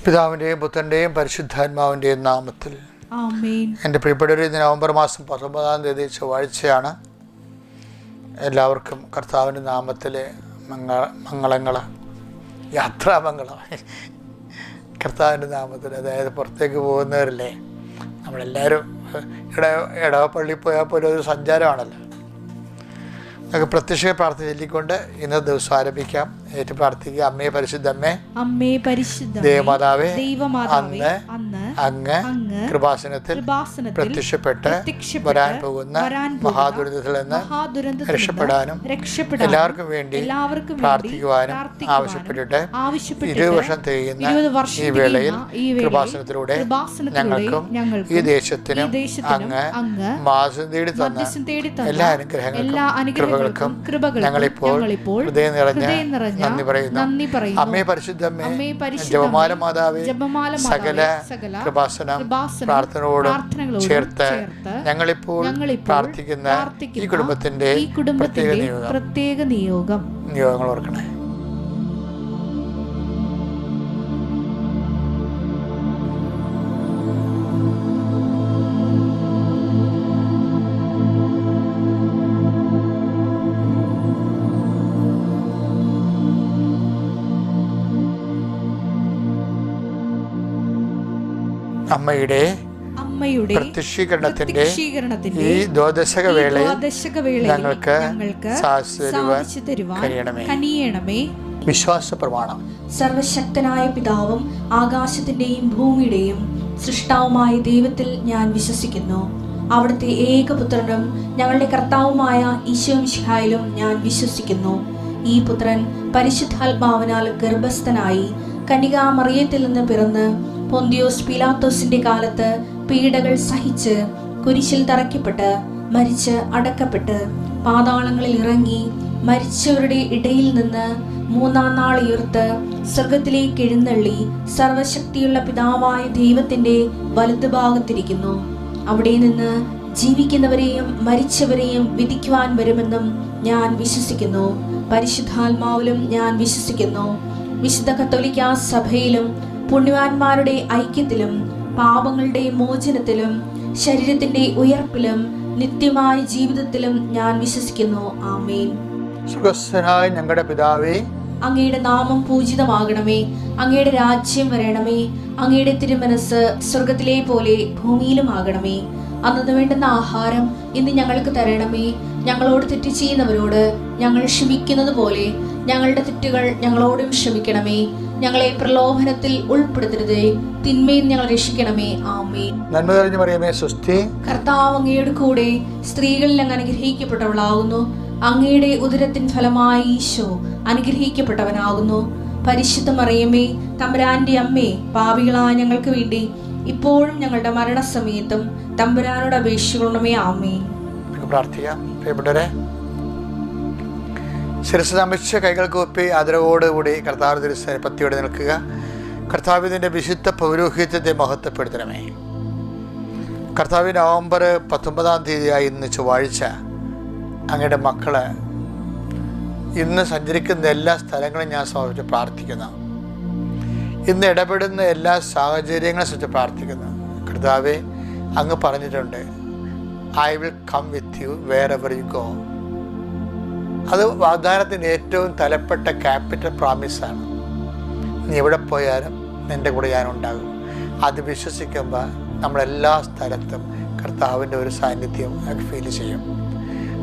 പിതാവിൻ്റെയും പുത്രൻ്റെയും പരിശുദ്ധാത്മാവിൻ്റെയും നാമത്തിൽ ആമേൻ. എൻ്റെ പ്രിയപ്പെട്ടവരെ, നവംബർ മാസം 19-ാം തീയതി ചൊവ്വാഴ്ചയാണ്. എല്ലാവർക്കും കർത്താവിൻ്റെ നാമത്തിലെ മംഗളങ്ങൾ, യാത്രാമംഗളം. കർത്താവിൻ്റെ നാമത്തിൽ, അതായത് പുറത്തേക്ക് പോകുന്നവരില്ലേ, നമ്മളെല്ലാവരും ഇടവപ്പള്ളിയിൽ പോയാൽ പോലും ഒരു സഞ്ചാരമാണല്ലോ. നമുക്ക് പ്രത്യക്ഷ പ്രാർത്ഥന ചൊല്ലിക്കൊണ്ട് ഇന്നത്തെ ദിവസം ആരംഭിക്കാം. ഏറ്റു പ്രാർത്ഥിക്കുക. അമ്മേ പരിശുദ്ധമ്മേ, അമ്മേ പരിശുദ്ധ ദേവമാതാവേ, ദൈവമാതാവേ, അങ്ങ് കൃപാസനത്തിൽ പ്രത്യക്ഷപ്പെട്ട് വരാൻ പോകുന്ന മഹാദുരന്തത്തിൽ നിന്ന് രക്ഷപ്പെടാനും എല്ലാവർക്കും വേണ്ടി പ്രാർത്ഥിക്കുവാനും ആവശ്യപ്പെട്ടിട്ട് 20 വർഷം തികയുന്ന ഈ വേളയിൽ കൃപാസനത്തിലൂടെ ഞങ്ങൾക്കും ഈ ദേശത്തിനും അങ്ങ് മാസം തേടി തന്ന എല്ലാ അനുഗ്രഹങ്ങൾക്കും കൃപകൾക്കും ഞങ്ങളിപ്പോൾ ഹൃദയം നിറഞ്ഞ നന്ദി പറയുന്നു. അമ്മേ പരിശുദ്ധമ്മേ, ജപമാല മാതാവേ, സകല കൃപാസനം പ്രാർത്ഥനയോടും ചേർത്ത് ഞങ്ങളിപ്പോൾ പ്രാർത്ഥിക്കുന്ന ഈ കുടുംബത്തിന്റെ പ്രത്യേക നിയോഗങ്ങൾ ഓർക്കണേ. അമ്മയുടെ പ്രത്യക്ഷീകരണത്തിന്റെ ഈ ദ്വാദശക വേളയിൽ ഞങ്ങൾക്ക് സാധിച്ചു തരുവാൻ കഴിയണമേ. വിശ്വാസ പ്രമാണം. സർവശക്തനായ പിതാവും ആകാശത്തിന്റെയും ഭൂമിയുടെയും സൃഷ്ടാവുമായ ദൈവത്തിൽ ഞാൻ വിശ്വസിക്കുന്നു. അവിടുത്തെ ഏകപുത്രനും ഞങ്ങളുടെ കർത്താവുമായ ഈശോമിശിഹായിലും ഞാൻ വിശ്വസിക്കുന്നു. ഈ പുത്രൻ പരിശുദ്ധാത്മാവിനാൽ ഗർഭസ്ഥനായി കന്യകാമറിയത്തിൽ നിന്ന് പിറന്ന് പൊന്തിയോസ് പീലാത്തോസിന്റെ കാലത്ത് പീഡകൾ സഹിച്ച് കുരിശിൽ തറയ്ക്കപ്പെട്ട് മരിച്ച് അടക്കപ്പെട്ട് പാതാളങ്ങളിൽ ഇറങ്ങി മരിച്ചവരുടെ ഇടയിൽ നിന്ന് 3-ാം നാൾ ഉയർത്ത് സ്വർഗത്തിലേക്ക് എഴുന്നള്ളി സർവശക്തിയുള്ള പിതാവായ ദൈവത്തിന്റെ വലതുഭാഗത്തിരിക്കുന്നു. അവിടെ നിന്ന് ജീവിക്കുന്നവരെയും മരിച്ചവരെയും വിധിക്കുവാൻ വരുമെന്നും ഞാൻ വിശ്വസിക്കുന്നു. പരിശുദ്ധാത്മാവിലും ഞാൻ വിശ്വസിക്കുന്നു. വിശുദ്ധ കത്തോലിക്കാ സഭയിലും പുണ്യവാന്മാരുടെ ഐക്യത്തിലും പാപങ്ങളുടെ മോചനത്തിലും ശരീരത്തിന്റെ ഉയർപ്പിലും നിത്യമായ ജീവിതത്തിലും ഞാൻ വിശ്വസിക്കുന്നു. ആമേൻ. സുഖസ്ഥനായ ഞങ്ങളുടെ പിതാവേ, അങ്ങയുടെ നാമം പൂജിതമാകണമേ. അങ്ങയുടെ രാജ്യം വരണമേ. അങ്ങയുടെ തിരുമനസ് സ്വർഗത്തിലെ പോലെ ഭൂമിയിലും ആകണമേ. അന്നു വേണ്ടുന്ന ആഹാരം ഇന്ന് ഞങ്ങൾക്ക് തരണമേ. ഞങ്ങളോട് തെറ്റ് ചെയ്യുന്നവരോട് ഞങ്ങൾ ക്ഷമിക്കുന്നത് പോലെ ഞങ്ങളുടെ തെറ്റുകൾ ഞങ്ങളോടും ക്ഷമിക്കണമേ. ഞങ്ങളെ പ്രലോഭനത്തിൽ ഉൾപ്പെടുത്തരുതേ, തിന്മയിൽ ഞങ്ങൾ രക്ഷിക്കണമേ. ആമേൻ. നന്മ നിറഞ്ഞ മറിയമേ, സ്വസ്തി. കർത്താവ് അങ്ങയുടെ കൂടെ സ്ത്രീകളിൽ അങ്ങ് അനുഗ്രഹിക്കപ്പെട്ടവളാകുന്നു. അങ്ങയുടെ ഉദരത്തിൻ ഫലമായി ഈശോ അനുഗ്രഹിക്കപ്പെട്ടവനാകുന്നു. പരിശുദ്ധ മറിയമേ, തമ്പുരാന്റെ അമ്മേ, പാപികളായ ഞങ്ങൾക്ക് വേണ്ടി ഇപ്പോഴും ഞങ്ങളുടെ മരണസമയത്തും തമ്പുരാനോട് അപേക്ഷിക്കണമേ. ആമേൻ. പ്രാർത്ഥിക്കാം. പ്രിയപ്പെട്ടവരെ, ശിരസ് നമിച്ച കൈകൾക്ക് ഒപ്പി ആദരവോടുകൂടി കർത്താവ് തിരുസന്നിധിയോടെ നിൽക്കുക. കർത്താവിൻ്റെ വിശുദ്ധ പൗരോഹിത്യത്തെ മഹത്വപ്പെടുത്തണമേ. കർത്താവ് നവംബർ 19-ാം തീയതിയായി ഇന്ന് ചൊവ്വാഴ്ച അങ്ങയുടെ മക്കള് ഇന്ന് സഞ്ചരിക്കുന്ന എല്ലാ സ്ഥലങ്ങളും ഞാൻ സമർപ്പിച്ച് പ്രാർത്ഥിക്കുന്നു. ഇന്ന് ഇടപെടുന്ന എല്ലാ സാഹചര്യങ്ങളെ സംബന്ധിച്ച് പ്രാർത്ഥിക്കുന്നു. കർത്താവെ, അങ്ങ് പറഞ്ഞിട്ടുണ്ട്, I will come with you wherever you go. അത് വാഗ്ദാനത്തിൻ്റെ ഏറ്റവും തലപ്പെട്ട ക്യാപിറ്റൽ പ്രോമിസാണ്. നീ എവിടെ പോയാലും നിൻ്റെ കൂടെ ഞാനുണ്ടാകും. അത് വിശ്വസിക്കുമ്പോൾ നമ്മളെല്ലാ സ്ഥലത്തും കർത്താവിൻ്റെ ഒരു സാന്നിധ്യം ഫീൽ ചെയ്യും.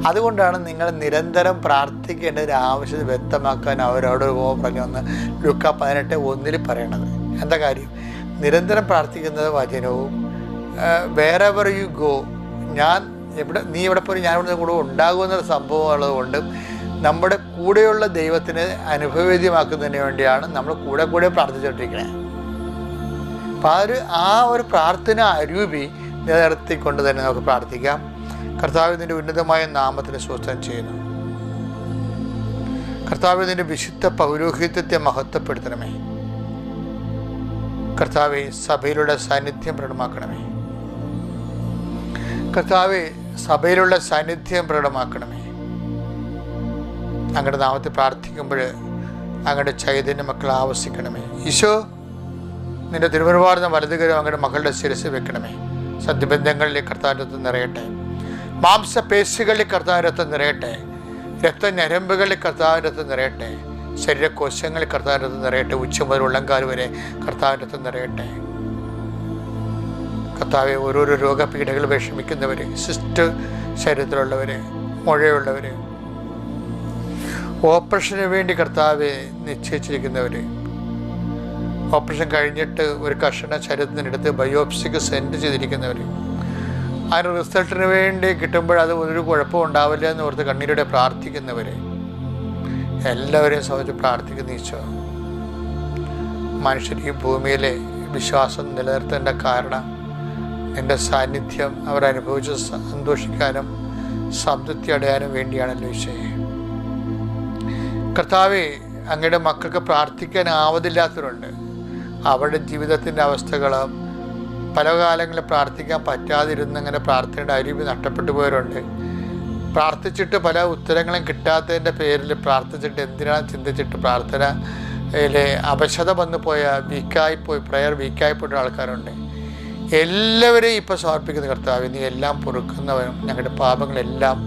അതുകൊണ്ടാണ് നിങ്ങൾ നിരന്തരം പ്രാർത്ഥിക്കേണ്ട ഒരു ആവശ്യത വ്യക്തമാക്കാൻ അവരോട് പറഞ്ഞൊന്ന് ലൂക്കാ 18:1 പറയണത്. എന്താ കാര്യം? നിരന്തരം പ്രാർത്ഥിക്കുന്നത് വചനവും വേറെവർ യു ഗോ, നീ എവിടെ പോലും ഞാൻ ഇവിടെ കൂടെ ഉണ്ടാകുമെന്നൊരു സംഭവം ഉള്ളതുകൊണ്ട് നമ്മുടെ കൂടെയുള്ള ദൈവത്തിന് അനുഭവവേദ്യമാക്കുന്നതിന് വേണ്ടിയാണ് നമ്മൾ കൂടെ പ്രാർത്ഥിച്ചുകൊണ്ടിരിക്കുന്നത്. അപ്പം ആ ഒരു പ്രാർത്ഥന അരൂപി നിലനിർത്തിക്കൊണ്ട് തന്നെ നമുക്ക് പ്രാർത്ഥിക്കാം. കർത്താവിൻ്റെ ഉന്നതമായ നാമത്തിന് സ്തോത്രം ചെയ്യുന്നു. കർത്താവിൻ്റെ വിശുദ്ധ പൗരോഹിത്യത്തെ മഹത്വപ്പെടുത്തണമേ. കർത്താവെ, സഭയിലുള്ള സാന്നിധ്യം പ്രകടമാക്കണമേ. കർത്താവെ, സഭയിലുള്ള സാന്നിധ്യം പ്രകടമാക്കണമേ. അങ്ങയുടെ നാമത്തിൽ പ്രാർത്ഥിക്കുമ്പോൾ അങ്ങയുടെ ചൈതന്യ മക്കൾ ആവസിക്കണമേ. ഈശോ, നിന്റെ തിരുമുൻപാടുന്ന വലതുകരം അങ്ങയുടെ മക്കളുടെ ശിരസ് വെക്കണമേ. സദ്യബന്ധങ്ങളിൽ കർത്താവിൻ്റെ രക്തം നിറയട്ടെ. മാംസപേശികളിൽ കർത്താവിൻ്റെ രക്തം നിറയട്ടെ. രക്തഞരമ്പുകളിൽ കർത്താവിൻ്റെ രക്തം നിറയട്ടെ. ശരീരകോശങ്ങളിൽ കർത്താവിൻ്റെ രക്തം നിറയട്ടെ. ഉച്ച മുതൽ ഉള്ളംകാൽ വരെ കർത്താവിൻ്റെ രക്തം നിറയട്ടെ. കർത്താവെ, ഓരോരോ രോഗപീഠകൾ വിഷമിക്കുന്നവർ, സിസ്റ്റ് ശരീരത്തിലുള്ളവർ, മുഴയുള്ളവർ, ഓപ്പറേഷന് വേണ്ടി കർത്താവെ നിശ്ചയിച്ചിരിക്കുന്നവർ, ഓപ്പറേഷൻ കഴിഞ്ഞിട്ട് ഒരു കഷണ ശരീരത്തിനെടുത്ത് ബയോപ്സിക്ക് സെൻഡ് ചെയ്തിരിക്കുന്നവർ, അതിന് റിസൾട്ടിന് വേണ്ടി കിട്ടുമ്പോഴത് ഒരു കുഴപ്പം ഉണ്ടാവില്ല എന്ന് ഓർത്ത് കണ്ണീരോടെ പ്രാർത്ഥിക്കുന്നവർ, എല്ലാവരെയും സംബന്ധിച്ച് പ്രാർത്ഥിക്കുന്ന ഈശോ, മനുഷ്യർ ഈ ഭൂമിയിലെ വിശ്വാസം നിലനിർത്തേണ്ട കാരണം നിൻ്റെ സാന്നിധ്യം അവർ അനുഭവിച്ച് സന്തോഷിക്കാനും സംതൃപ്തി അടയാനും വേണ്ടിയാണല്ലോ ഈശോയെ. കർത്താവെ, അങ്ങയുടെ മക്കൾക്ക് പ്രാർത്ഥിക്കാൻ ആവതില്ലാത്തവരുണ്ട്. അവരുടെ ജീവിതത്തിൻ്റെ അവസ്ഥകൾ പല കാലങ്ങളിൽ പ്രാർത്ഥിക്കാൻ പറ്റാതിരുന്ന് അങ്ങനെ പ്രാർത്ഥനയുടെ അരുവി നഷ്ടപ്പെട്ടു പോയവരുണ്ട്. പ്രാർത്ഥിച്ചിട്ട് പല ഉത്തരങ്ങളും കിട്ടാത്തതിൻ്റെ പേരിൽ പ്രാർത്ഥിച്ചിട്ട് എന്തിനാണ് ചിന്തിച്ചിട്ട് പ്രാർത്ഥനയിലെ അവശത വന്നു പോയ പ്രയർ വീക്കായി പോയ ആൾക്കാരുണ്ട്. എല്ലാവരെയും ഇപ്പോൾ സമർപ്പിക്കുന്ന കർത്താവ്, നീ എല്ലാം പൊറുക്കുന്നവനും ഞങ്ങളുടെ പാപങ്ങളെല്ലാം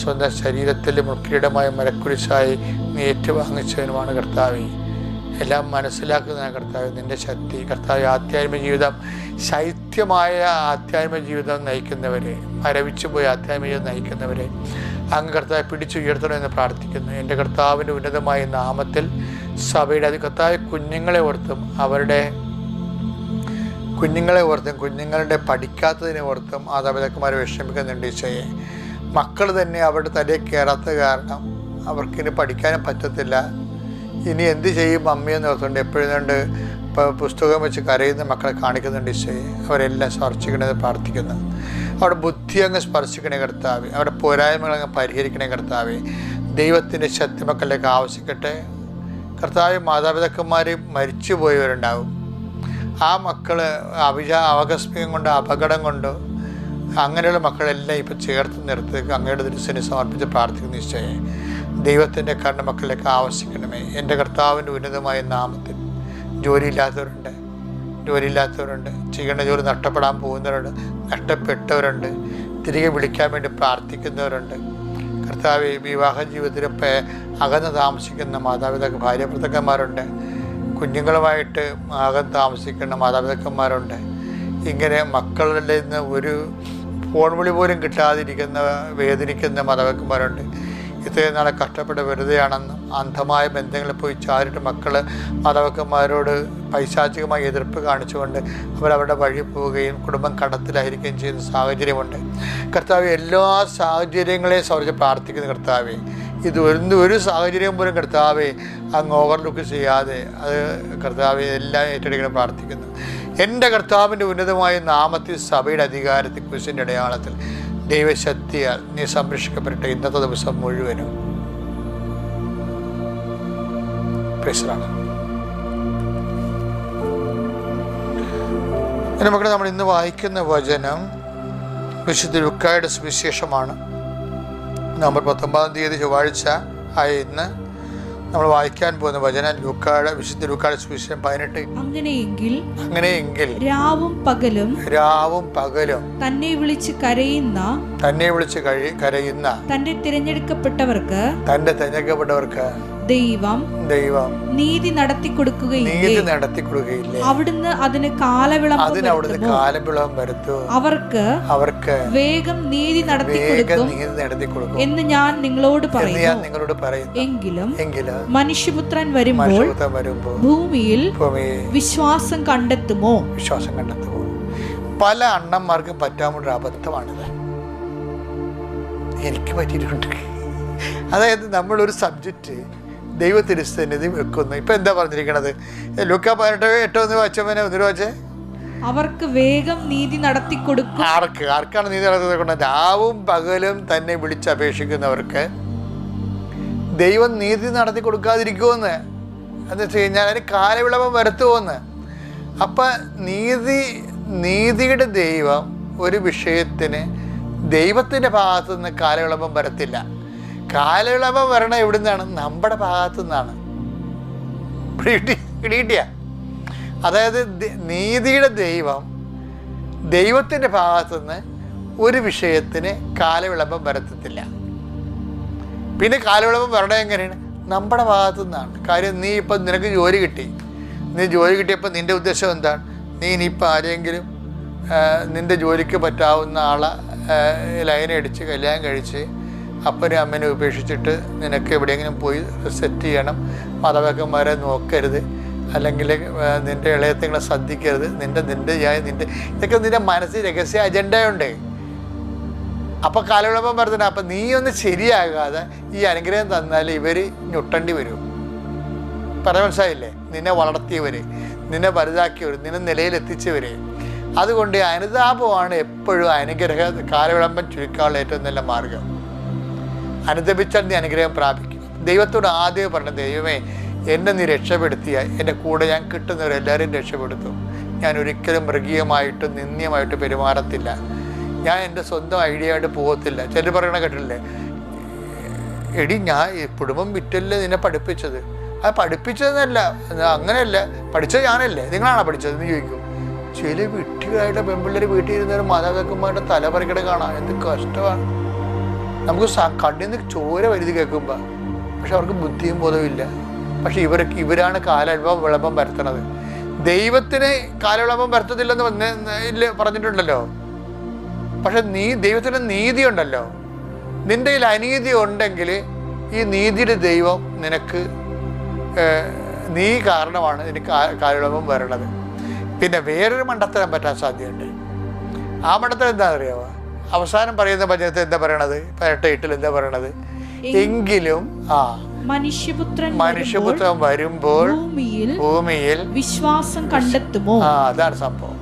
സ്വന്തം ശരീരത്തിൽ മുൾക്കിരീടമായ മരക്കുരിശായി നീ ഏറ്റുവാങ്ങിച്ചവനുമാണ് കർത്താവ്. എല്ലാം മനസ്സിലാക്കുന്ന കർത്താവ് നിൻ്റെ ശക്തി. കർത്താവ്, ആധ്യാത്മിക ജീവിതം, ശൈത്യമായ ആധ്യാത്മിക ജീവിതം നയിക്കുന്നവരെ, മരവിച്ചു പോയ ആധ്യാത്മിക ജീവിതം നയിക്കുന്നവരെ അങ്ങ് കർത്താവ് പിടിച്ചുയർത്തണമെന്ന് പ്രാർത്ഥിക്കുന്നു. എൻ്റെ കർത്താവിൻ്റെ ഉന്നതമായ നാമത്തിൽ സഭയുടെ കർത്താവ് കുഞ്ഞുങ്ങളെ ഓർത്തും കുഞ്ഞുങ്ങളുടെ പഠിക്കാത്തതിനെ ഓർത്തും മാതാപിതാക്കന്മാരെ വിഷമിക്കുന്നുണ്ട് ഈശോയെ. മക്കൾ തന്നെ അവരുടെ തലയിൽ കയറാത്ത കാരണം അവർക്കിനി പഠിക്കാനും പറ്റത്തില്ല. ഇനി എന്ത് ചെയ്യും അമ്മയെന്ന് ഓർത്തുകൊണ്ട് എപ്പോഴും പുസ്തകം വെച്ച് കരയുന്ന മക്കളെ കാണിക്കുന്നുണ്ട് ഈശോയെ. അവരെല്ലാം സ്പർശിക്കണമെന്ന് പ്രാർത്ഥിക്കുന്നു. അവരുടെ ബുദ്ധി അങ്ങ് സ്പർശിക്കണേ കർത്താവേ. അവരുടെ പോരായ്മകൾ അങ്ങ് പരിഹരിക്കണേ കർത്താവേ. ദൈവത്തിൻ്റെ ശക്തി മക്കളിലേക്ക് ആവശ്യിക്കട്ടെ കർത്താവേ. മാതാപിതാക്കന്മാർ മരിച്ചു പോയവരുണ്ടാവും. ആ മക്കൾ ആകസ്മികം കൊണ്ട്, അപകടം കൊണ്ട് അങ്ങനെയുള്ള മക്കളെല്ലാം ഇപ്പം ചേർത്ത് നിർത്തി അങ്ങയുടെ തിരുസന്നിധിയിൽ സമർപ്പിച്ച് പ്രാർത്ഥിക്കുന്ന ഈശോയെ. ദൈവത്തിൻ്റെ കരുണ മക്കളിലേക്ക് ആവശ്യിക്കണമേ. എൻ്റെ കർത്താവിൻ്റെ ഉന്നതമായ നാമത്തിൽ ജോലിയില്ലാത്തവരുണ്ട്, ചെയ്യേണ്ട ജോലി നഷ്ടപ്പെടാൻ പോകുന്നവരുണ്ട്, നഷ്ടപ്പെട്ടവരുണ്ട്, തിരികെ വിളിക്കാൻ വേണ്ടി പ്രാർത്ഥിക്കുന്നവരുണ്ട്. കർത്താവ്, വിവാഹ ജീവിതത്തിൽ അകന്ന് താമസിക്കുന്ന മാതാപിതാക്കൾ, ഭാര്യാഭർത്താക്കന്മാരുണ്ട്, കുഞ്ഞുങ്ങളുമായിട്ട് അകന്ന് താമസിക്കുന്ന മാതാപിതാക്കന്മാരുണ്ട്. ഇങ്ങനെ മക്കളുടെ നിന്ന് ഒരു ഫോൺ വിളി പോലും കിട്ടാതിരിക്കുന്ന വേദനിക്കുന്ന മാതാപിതാക്കന്മാരുണ്ട്. ഇത്രയും നാളെ കഷ്ടപ്പെട്ട് വെറുതെയാണെന്നും അന്ധമായ ബന്ധങ്ങളിൽ പോയി ചാരിട്ട് മക്കൾ മാതാപിതാക്കന്മാരോട് പൈശാചികമായി എതിർപ്പ് കാണിച്ചുകൊണ്ട് അവരവരുടെ വഴി പോവുകയും കുടുംബം കടത്തിലായിരിക്കുകയും ചെയ്യുന്ന സാഹചര്യമുണ്ട്. കർത്താവ്, എല്ലാ സാഹചര്യങ്ങളെയും സംബന്ധിച്ച് പ്രാർത്ഥിക്കുന്ന കർത്താവേ, ഇത് ഒരു സാഹചര്യം പോലും കർത്താവേ അങ്ങ് ഓവർലുക്ക് ചെയ്യാതെ അത് കർത്താവെ എല്ലാം ഏറ്റെടുക്കണം പ്രാർത്ഥിക്കുന്നു. എൻ്റെ കർത്താവിൻ്റെ ഉന്നതമായ നാമത്തിൽ സഭയുടെ അധികാരത്തിൽ കുരിശിൻ്റെ അടയാളത്തിൽ ദൈവശക്തിയാൽ നീ സംരക്ഷിക്കപ്പെട്ട ഇന്നത്തെ ദിവസം മുഴുവനും. നമുക്ക് നമ്മൾ ഇന്ന് വായിക്കുന്ന വചനം വിശുദ്ധ ലൂക്കായുടെ സുവിശേഷമാണ്. നവംബർ 19 ചൊവ്വാഴ്ച ആയ ഇന്ന് നമ്മൾ വായിക്കാൻ പോകുന്ന വചനം വിശുദ്ധ ലൂക്കായുടെ സുവിശേഷം 18. അങ്ങനെയെങ്കിൽ രാവും പകലും തന്നെ വിളിച്ച് കരയുന്ന തന്റെ തിരഞ്ഞെടുക്കപ്പെട്ടവർക്ക് ദൈവം നീതി നടത്തി കൊടുക്കുകയില്ലേ? അവിടുന്ന് അതിന് കാലവിളംബം വരുത്തും. അവർക്ക് വേഗം നീതി നടത്തി കൊടുക്കും എന്ന് ഞാൻ നിങ്ങളോട് പറയുന്നു. എങ്കിലും മനുഷ്യപുത്രൻ വരുമ്പോൾ ഭൂമിയിൽ വിശ്വാസം കണ്ടെത്തുമോ? പല അണ്ണന്മാർക്കും പറ്റാവുന്ന അബദ്ധമാണിത്. എനിക്ക് പറ്റിയിട്ടുണ്ട്. അതായത് നമ്മളൊരു സബ്ജക്റ്റ് ദൈവത്തിരുസന്നിധി വെക്കുന്നു. ഇപ്പം എന്താ പറഞ്ഞിരിക്കണത്? ലൂക്കാ 18:8 വായിച്ചവനെ ഒന്നിനു വായിച്ചേ. അവർക്ക് വേഗം നീതി നടത്തി കൊടുക്കും. ആർക്കാണ് നീതി നടത്തി കൊടുക്കുന്നത്? രാവും പകലും തന്നെ വിളിച്ചപേക്ഷിക്കുന്നവർക്ക് ദൈവം നീതി നടത്തി കൊടുക്കാതിരിക്കുമെന്ന്. എന്ന് വെച്ച് കഴിഞ്ഞാൽ അതിന് കാലവിളംബം വരുത്തുമെന്ന്. അപ്പം നീതിയുടെ ദൈവം ഒരു വിഷയത്തിന് ദൈവത്തിൻ്റെ ഭാഗത്തു നിന്ന് കാലവിളംബം വരത്തില്ല. കാലവിളംബം വരണം എവിടെ നിന്നാണ്? നമ്മുടെ ഭാഗത്തു നിന്നാണ്. പിടികിട്ടിയ അതായത് നീതിയുടെ ദൈവത്തിൻ്റെ ഭാഗത്തുനിന്ന് ഒരു വിഷയത്തിന് കാലവിളംബം വരുത്തത്തില്ല. പിന്നെ കാലവിളംബം വരണത് എങ്ങനെയാണ്? നമ്മുടെ ഭാഗത്തു നിന്നാണ്. കാര്യം നീ ഇപ്പം നിനക്ക് ജോലി കിട്ടി, നീ ജോലി കിട്ടിയപ്പോൾ നിൻ്റെ ഉദ്ദേശം എന്താണ്? നീ ഇനിയിപ്പോൾ ആരെങ്കിലും നിൻ്റെ ജോലിക്ക് പറ്റാവുന്ന ആളെ ലൈനടിച്ച് കല്യാണം കഴിച്ച് അപ്പനും അമ്മനെ ഉപേക്ഷിച്ചിട്ട് നിനക്ക് എവിടെയെങ്കിലും പോയി സെറ്റ് ചെയ്യണം, മാതാപിതാക്കന്മാരെ നോക്കരുത്, അല്ലെങ്കിൽ നിൻ്റെ ഇളയത്തിങ്ങളെ ശ്രദ്ധിക്കരുത്, നിൻ്റെ ഇതൊക്കെ നിൻ്റെ മനസ്സിൽ രഹസ്യ അജണ്ടയുണ്ട്. അപ്പോൾ കാലവിളംബം പറഞ്ഞാൽ അപ്പം നീ ഒന്ന് ശരിയാകാതെ ഈ അനുഗ്രഹം തന്നാൽ ഇവർ ഞൊട്ടേണ്ടി വരും. പറയാൻ മനസ്സിലായില്ലേ? നിന്നെ വളർത്തിയവർ, നിന്നെ വലുതാക്കിയവർ, നിന്നെ നിലയിലെത്തിച്ചവർ. അതുകൊണ്ട് അനുതാപമാണ് എപ്പോഴും കാലവിളംബം ചുരുക്കാനുള്ള ഏറ്റവും നല്ല മാർഗം. അനുദപിച്ചാൽ നീ അനുഗ്രഹം പ്രാപിക്കും. ദൈവത്തോട് ആദ്യം പറഞ്ഞ, ദൈവമേ എന്നെ നീ രക്ഷപ്പെടുത്തിയ എൻ്റെ കൂടെ ഞാൻ കിട്ടുന്നവരെല്ലാവരും രക്ഷപ്പെടുത്തും. ഞാൻ ഒരിക്കലും മൃഗീയമായിട്ടും നിന്ദ്യമായിട്ടും പെരുമാറത്തില്ല. ഞാൻ എൻ്റെ സ്വന്തം ഐഡിയ ആയിട്ട് പോകത്തില്ല. ചിലർ പറയണ കേട്ടില്ലേ, എടി ഞാൻ കുടുംബം വിറ്റല്ലേ നിന്നെ പഠിപ്പിച്ചത്. അത് പഠിപ്പിച്ചതെന്നല്ല, അങ്ങനെയല്ല, പഠിച്ചത് ഞാനല്ലേ, നിങ്ങളാണോ പഠിച്ചതെന്ന് ചോദിക്കും. ചില വിട്ടികളായിട്ട് പെൺപിള്ളേർ വീട്ടിൽ ഇരുന്നവരും മാതാപിതാക്കന്മാരുടെ തലപറിക്കട കാണാം. എന്ത് കഷ്ടമാണ്. നമുക്ക് കണ്ണിൽ നിന്ന് ചോര വലുത് കേൾക്കുമ്പോൾ. പക്ഷെ അവർക്ക് ബുദ്ധിയും ബോധവും ഇല്ല. പക്ഷെ ഇവരാണ് കാലവിളംബം വരുത്തണത്. ദൈവത്തിന് കാലവിളംബം വരുത്തത്തില്ലെന്ന് പറഞ്ഞിട്ടുണ്ടല്ലോ. പക്ഷെ ദൈവത്തിന് നീതി ഉണ്ടല്ലോ. നിൻ്റെ കയ്യിൽ അനീതി ഉണ്ടെങ്കിൽ ഈ നീതിയുടെ ദൈവം നിനക്ക് നീ കാരണമാണ് നിനക്ക് കാലവിളംബം വരണത്. പിന്നെ വേറൊരു മണ്ടത്തരം പറ്റാൻ സാധ്യതയുണ്ട്. ആ മണ്ടത്തരം എന്താണെന്ന് അറിയാമോ? അവസാനം പറയുന്ന പഞ്ചത്തിൽ എന്താ പറയണത്? 18 എന്താ പറയണത്? എങ്കിലും മനുഷ്യപുത്രൻ വരുമ്പോൾ ഭൂമിയിൽ വിശ്വാസം കണ്ടെത്തുമോ? അതാണ് സംഭവം.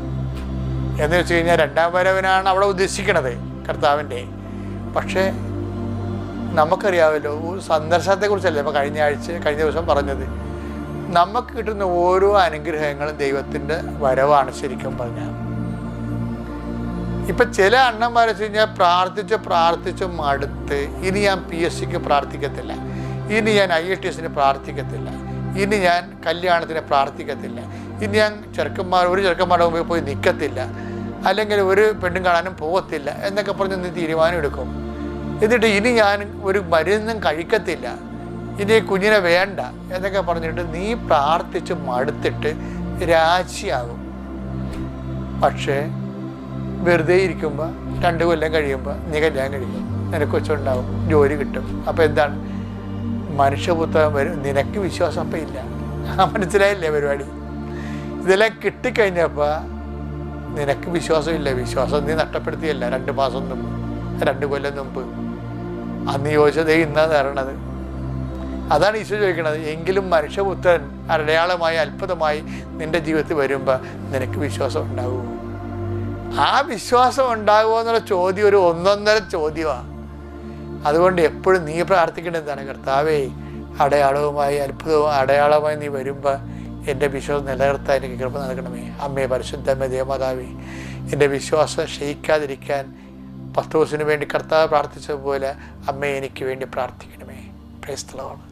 എന്ന് വെച്ച് കഴിഞ്ഞാൽ രണ്ടാം വരവിനാണ് അവിടെ ഉദ്ദേശിക്കണത് കർത്താവിൻ്റെ. പക്ഷേ നമുക്കറിയാമല്ലോ, സന്ദർശനത്തെക്കുറിച്ചല്ലേ ഇപ്പം കഴിഞ്ഞ ദിവസം പറഞ്ഞത്. നമുക്ക് കിട്ടുന്ന ഓരോ അനുഗ്രഹങ്ങളും ദൈവത്തിൻ്റെ വരവാണ് ശരിക്കും പറഞ്ഞാൽ. ഇപ്പം ചില അണ്ണന്മാർ വെച്ച് കഴിഞ്ഞാൽ പ്രാർത്ഥിച്ച് മടുത്ത് ഇനി ഞാൻ PSCക്ക് പ്രാർത്ഥിക്കത്തില്ല, ഇനി ഞാൻ IITSന് പ്രാർത്ഥിക്കത്തില്ല, ഇനി ഞാൻ കല്യാണത്തിന് പ്രാർത്ഥിക്കത്തില്ല, ഇനി ഞാൻ ഒരു ചെറുക്കന്മാരുടെ മുമ്പിൽ പോയി നിൽക്കത്തില്ല, അല്ലെങ്കിൽ ഒരു പെണ്ണും കാണാനും പോകത്തില്ല എന്നൊക്കെ പറഞ്ഞ് നീ തീരുമാനം എടുക്കും. എന്നിട്ട് ഇനി ഞാൻ ഒരു മരുന്നും കഴിക്കത്തില്ല, ഇനി കുഞ്ഞിനെ വേണ്ട എന്നൊക്കെ പറഞ്ഞിട്ട് നീ പ്രാർത്ഥിച്ച് മടുത്തിട്ട് രാശിയാകും. പക്ഷേ വെറുതെ ഇരിക്കുമ്പോൾ 2 കൊല്ലം കഴിയുമ്പോൾ നീ കല്യാണം കഴിക്കും, നിനക്ക് കൊച്ചുണ്ടാവും, ജോലി കിട്ടും. അപ്പോൾ എന്താണ്? മനുഷ്യപുത്രൻ വരും. നിനക്ക് വിശ്വാസം അപ്പം ഇല്ല. മനസ്സിലായില്ലേ പരിപാടി? ഇതെല്ലാം കിട്ടിക്കഴിഞ്ഞപ്പോൾ നിനക്ക് വിശ്വാസമില്ല. വിശ്വാസം നീ നഷ്ടപ്പെടുത്തിയല്ല 2 മാസം മുമ്പ്, 2 കൊല്ലം മുമ്പ്. അന്ന് ചോദിച്ചതേ ഇന്നാണ് തരണത്. അതാണ് ഈശോ ചോദിക്കണത്. എങ്കിലും മനുഷ്യപുത്രൻ അടയാളമായി അത്ഭുതമായി നിൻ്റെ ജീവിതത്തിൽ വരുമ്പോൾ നിനക്ക് വിശ്വാസം ഉണ്ടാകുമോ? ആ വിശ്വാസം ഉണ്ടാകുമോ എന്നുള്ള ചോദ്യം ഒരു 1.5 ചോദ്യമാണ്. അതുകൊണ്ട് എപ്പോഴും നീ പ്രാർത്ഥിക്കേണ്ടത് എന്താണ്? കർത്താവേ, അടയാളമായി നീ വരുമ്പോൾ എൻ്റെ വിശ്വാസം നിലനിർത്താൻ എനിക്ക് കൃപ നൽകണമേ. അമ്മേ പരിശുദ്ധമേ ദേവമാതാവേ, എൻ്റെ വിശ്വാസം ക്ഷയിക്കാതിരിക്കാൻ പത്രോസിന് വേണ്ടി കർത്താവ് പ്രാർത്ഥിച്ചതുപോലെ അമ്മേ എനിക്ക് വേണ്ടി പ്രാർത്ഥിക്കണമേ. Praise the Lord.